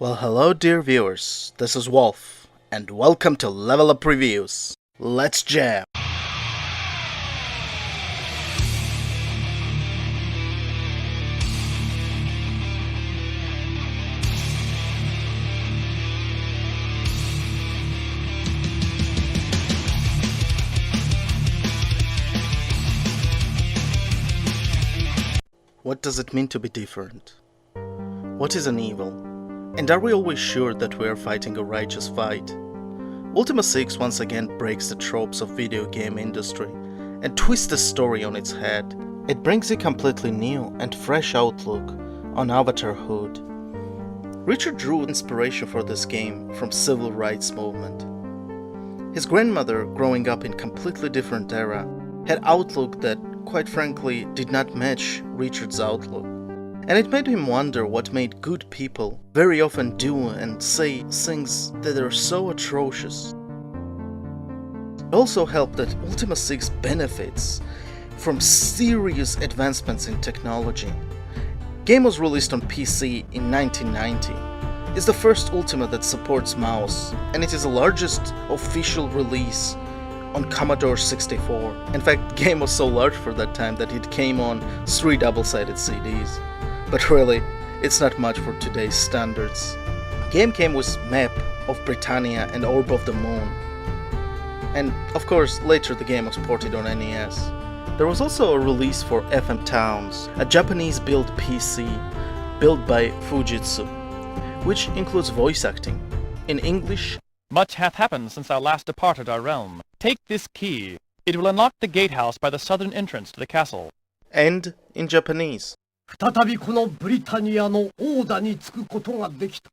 Well, hello dear viewers, this is Wolf, and welcome to Level Up Reviews. Let's jam! What does it mean to be different? What is an evil? And are we always sure that we are fighting a righteous fight? Ultima 6 once again breaks the tropes of video game industry and twists the story on its head. It brings a completely new and fresh outlook on avatarhood. Richard drew inspiration for this game from civil rights movement. His grandmother, growing up in completely different era, had outlook that, quite frankly, did not match Richard's outlook. And it made him wonder what made good people very often do and say things that are so atrocious. It also helped that Ultima 6 benefits from serious advancements in technology. Game was released on PC in 1990. It's the first Ultima that supports mouse, and it is the largest official release on Commodore 64. In fact, the game was so large for that time that it came on 3 double-sided CDs. But really, it's not much for today's standards. The game came with map of Britannia and Orb of the Moon. And of course, later the game was ported on NES. There was also a release for FM Towns, a Japanese-built PC built by Fujitsu, which includes voice acting. In English, "Much hath happened since thou last departed our realm. Take this key. It will unlock the gatehouse by the southern entrance to the castle." and in Japanese. 再びこのブリタニアの王座につくことができた。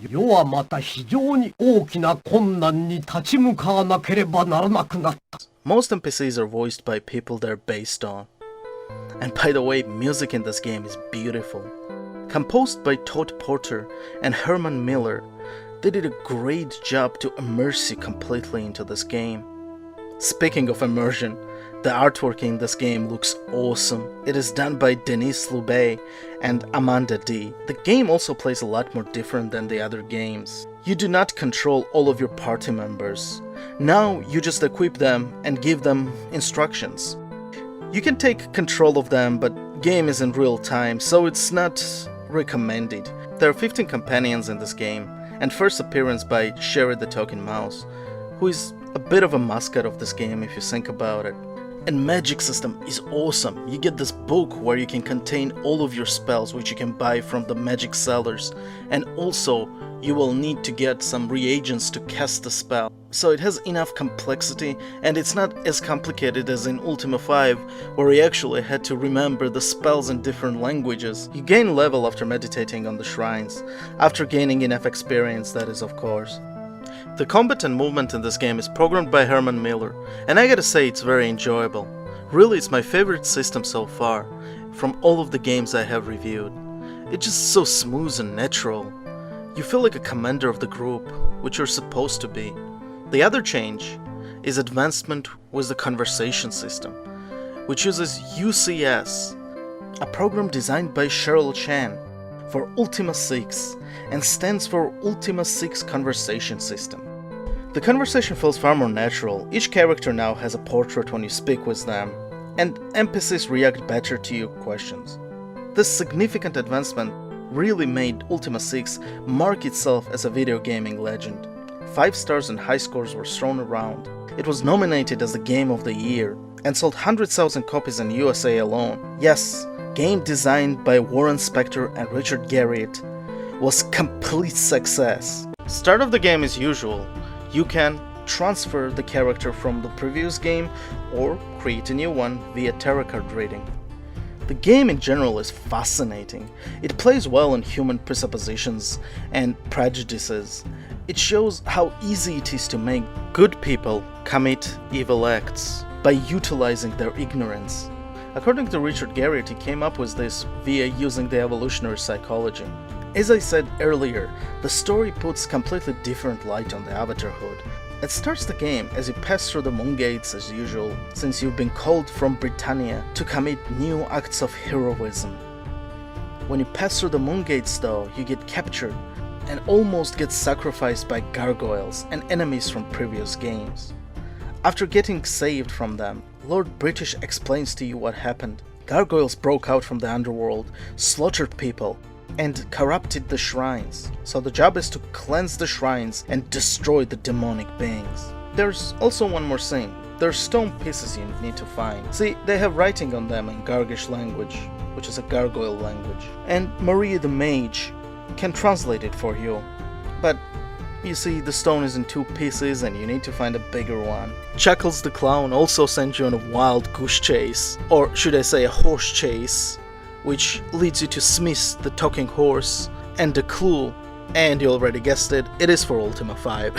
世はまた非常に大きな困難に立ち向かわなければならなくなった。 Most NPCs are voiced by people they're based on. And by the way, music in this game is beautiful. Composed by Todd Porter and Herman Miller, they did a great job to immerse you completely into this game. Speaking of immersion, the artwork in this game looks awesome. It is done by Denis Loubet and Amanda D. The game also plays a lot more different than the other games. You do not control all of your party members. Now you just equip them and give them instructions. You can take control of them, but game is in real time, so it's not recommended. There are 15 companions in this game, and first appearance by Sherry the Talking Mouse, who is a bit of a mascot of this game if you think about it. And magic system is awesome. You get this book where you can contain all of your spells, which you can buy from the magic sellers, and also you will need to get some reagents to cast the spell. So it has enough complexity, and it's not as complicated as in Ultima 5, where you actually had to remember the spells in different languages. You gain level after meditating on the shrines, after gaining enough experience, that is, of course. The combat and movement in this game is programmed by Herman Miller, and I gotta say it's very enjoyable. Really, it's my favorite system so far, from all of the games I have reviewed. It's just so smooth and natural. You feel like a commander of the group, which you're supposed to be. The other change is advancement with the conversation system, which uses UCS, a program designed by Cheryl Chan for Ultima 6 and stands for Ultima 6 Conversation System. The conversation feels far more natural. Each character now has a portrait when you speak with them, and NPCs react better to your questions. This significant advancement really made Ultima 6 mark itself as a video gaming legend. 5 stars and high scores were thrown around. It was nominated as the Game of the Year and sold 100,000 copies in USA alone. Yes, game designed by Warren Spector and Richard Garriott was complete success. Start of the game is usual. You can transfer the character from the previous game or create a new one via tarot card reading. The game in general is fascinating. It plays well on human presuppositions and prejudices. It shows how easy it is to make good people commit evil acts by utilizing their ignorance. According to Richard Garriott, he came up with this via using the evolutionary psychology. As I said earlier, the story puts completely different light on the avatarhood. It starts the game as you pass through the moon gates as usual, since you've been called from Britannia to commit new acts of heroism. When you pass through the moon gates though, you get captured and almost gets sacrificed by gargoyles and enemies from previous games. After getting saved from them, Lord British explains to you what happened. Gargoyles broke out from the underworld, slaughtered people, and corrupted the shrines. So the job is to cleanse the shrines and destroy the demonic beings. There's also one more thing. There's stone pieces you need to find. See, they have writing on them in Gargish language, which is a gargoyle language. And Maria the mage can translate it for you. But you see, the stone is in 2 pieces and you need to find a bigger one. Chuckles the clown also sent you on a wild goose chase, or should I say a horse chase, which leads you to Smith the talking horse, and the clue, and you already guessed it, it is for Ultima 5.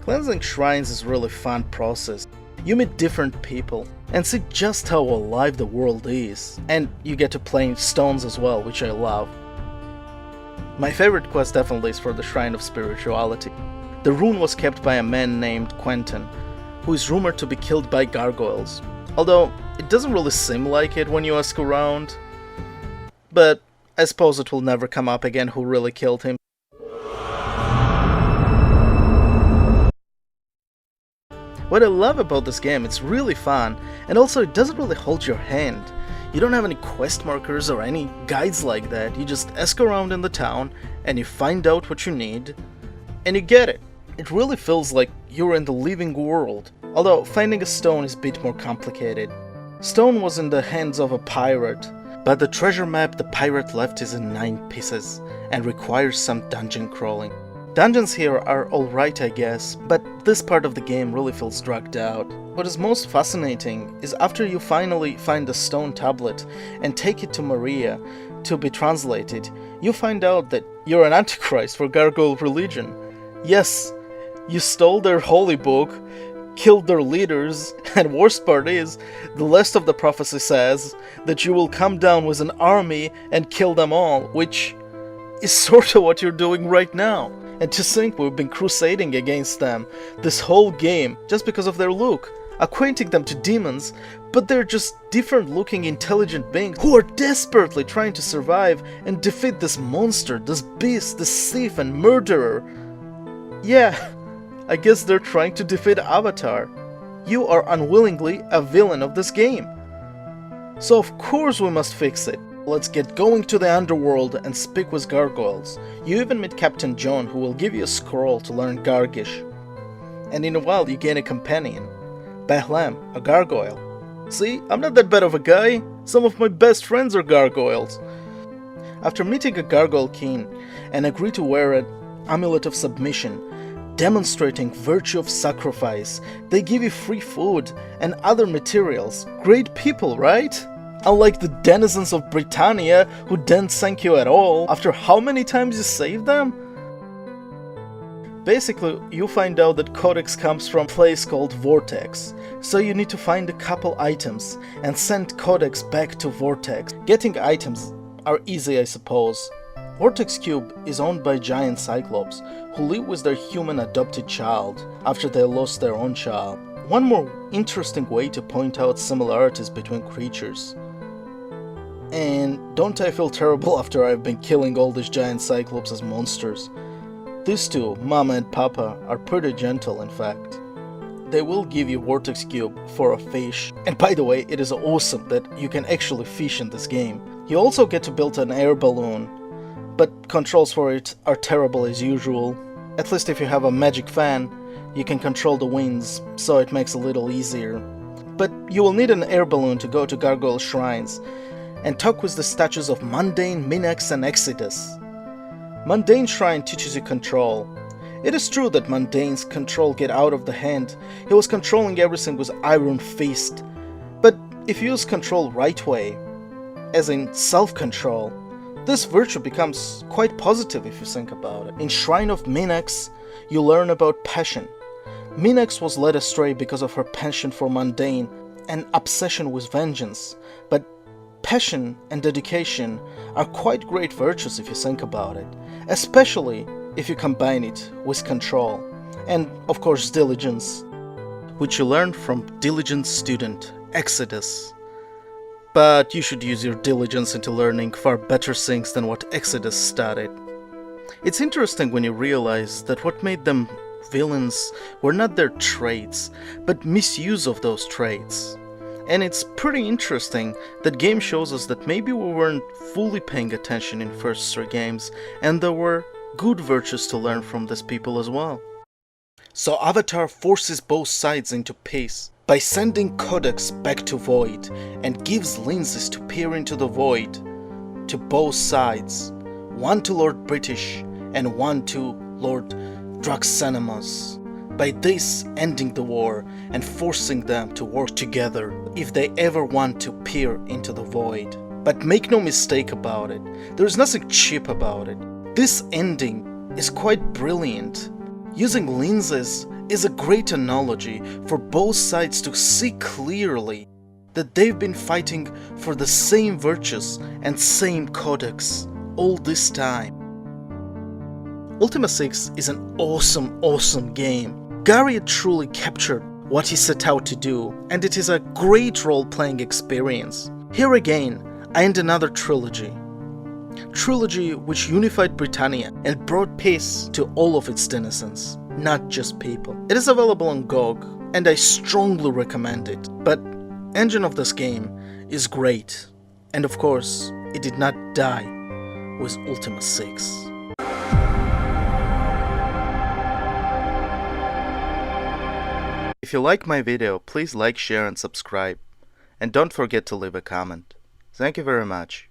Cleansing shrines is a really fun process. You meet different people and see just how alive the world is, and you get to play stones as well, which I love. My favorite quest definitely is for the Shrine of Spirituality. The rune was kept by a man named Quentin, who is rumored to be killed by gargoyles, although it doesn't really seem like it when you ask around. But I suppose it will never come up again who really killed him. What I love about this game, it's really fun, and also it doesn't really hold your hand. You don't have any quest markers or any guides like that. You just ask around in the town and you find out what you need and you get it. It really feels like you're in the living world, although finding a stone is a bit more complicated. Stone was in the hands of a pirate, but the treasure map the pirate left is in 9 pieces and requires some dungeon crawling. Dungeons here are alright, I guess, but this part of the game really feels dragged out. What is most fascinating is after you finally find the stone tablet and take it to Maria to be translated, you find out that you're an antichrist for gargoyle religion. Yes, you stole their holy book, killed their leaders, and worst part is, the rest of the prophecy says that you will come down with an army and kill them all, which is sort of what you're doing right now. And to think we've been crusading against them this whole game just because of their look, acquainting them to demons, but they're just different looking intelligent beings who are desperately trying to survive and defeat this monster, this beast, this thief and murderer. Yeah, I guess they're trying to defeat Avatar. You are unwillingly a villain of this game. So of course we must fix it. Let's get going to the underworld and speak with gargoyles. You even meet Captain John, who will give you a scroll to learn Gargish. And in a while you gain a companion, Behlam, a gargoyle. See, I'm not that bad of a guy. Some of my best friends are gargoyles. After meeting a gargoyle king and agree to wear an amulet of submission, demonstrating virtue of sacrifice, they give you free food and other materials. Great people, right? Unlike the denizens of Britannia, who didn't thank you at all after how many times you saved them? Basically, you find out that Codex comes from a place called Vortex, so you need to find a couple items and send Codex back to Vortex. Getting items are easy, I suppose. Vortex Cube is owned by giant cyclops, who live with their human adopted child after they lost their own child. One more interesting way to point out similarities between creatures. And don't I feel terrible after I've been killing all these giant cyclops as monsters. These two, Mama and Papa, are pretty gentle in fact. They will give you Vortex Cube for a fish. And by the way, it is awesome that you can actually fish in this game. You also get to build an air balloon, but controls for it are terrible as usual. At least if you have a magic fan, you can control the winds, so it makes it a little easier. But you will need an air balloon to go to gargoyle shrines and talk with the statues of Mundane, Minax and Exodus. Mundane Shrine teaches you control. It is true that Mundane's control get out of the hand. He was controlling everything with Iron Fist. But if you use control right way, as in self-control, this virtue becomes quite positive if you think about it. In Shrine of Minax, you learn about passion. Minax was led astray because of her passion for mundane and obsession with vengeance, but passion and dedication are quite great virtues if you think about it, especially if you combine it with control, and of course diligence, which you learn from diligent student Exodus. But you should use your diligence into learning far better things than what Exodus studied. It's interesting when you realize that what made them villains were not their traits, but misuse of those traits. And it's pretty interesting that game shows us that maybe we weren't fully paying attention in first 3 games, and there were good virtues to learn from these people as well. So Avatar forces both sides into peace by sending Codex back to Void and gives lenses to peer into the Void to both sides, one to Lord British and one to Lord Draxanimus, by this ending the war and forcing them to work together if they ever want to peer into the Void. But make no mistake about it, there's nothing cheap about it. This ending is quite brilliant. Using lenses is a great analogy for both sides to see clearly that they've been fighting for the same virtues and same codex all this time. Ultima 6 is an awesome game. Gary had truly captured what he set out to do, and it is a great role-playing experience. Here again, I end another trilogy. Trilogy which unified Britannia and brought peace to all of its denizens, not just people. It is available on GOG, and I strongly recommend it, but engine of this game is great, and of course, it did not die with Ultima 6. If you like my video, please like, share and subscribe, and don't forget to leave a comment. Thank you very much.